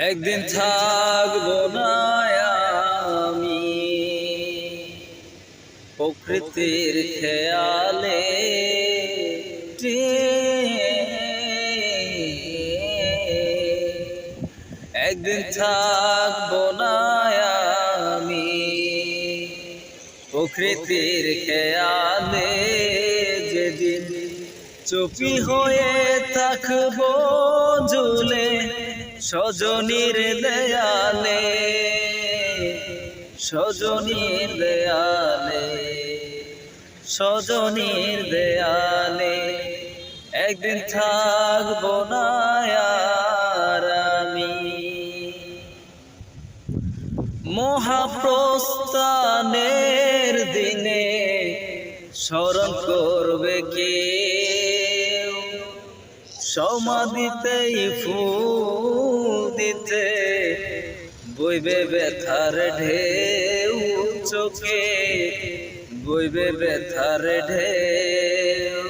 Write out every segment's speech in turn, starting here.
একদিন থাকবো না আমি প্রকৃতির খেয়ালে, একদিন থাকবো না আমি প্রকৃতির খেয়ালে, যেদিন চুপি হয়ে থাকবো ঝুলে সজনীর দেয়ালে, সজনীর দেয়ালে, সজনীর দেয়ালে। একদিন থাকবো না আর আমি মহাপ্রস্থানের দিনে স্মরণ করবে কে, সমাধিতেই ফুল দিতে বইবে ব্যথার ঢেউ, চোখে বইবে ব্যথার ঢেউ।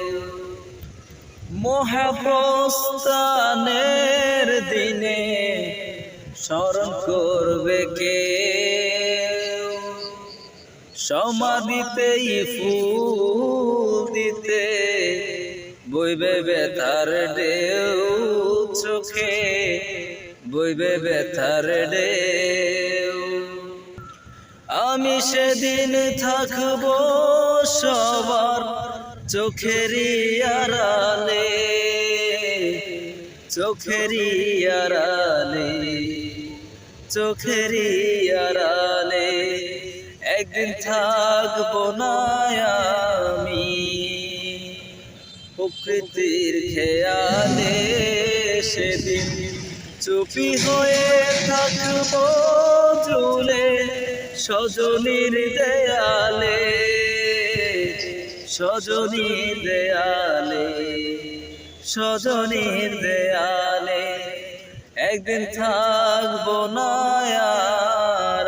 মহাপ্রস্থানের দিনে স্মরণ করবে কে, সমাধিতেই ফুল দিতে বইবে ব্যথার ঢেউ, চোখে বইবে ব্যথার ঢেউ। আমি সেদিন থাকবো সবার চোখেরই আড়ালে, চোখেরই আড়ালে, চোখেরই আড়ালে। একদিন থাকবো না আমি প্রকৃতির খেয়ালে, সেদিন চুপি হয়ে থাকবো ঝুলে সজনীর দেয়ালে, সজনীর দেয়ালে, সজনীর দেয়ালে। একদিন থাকবো না আর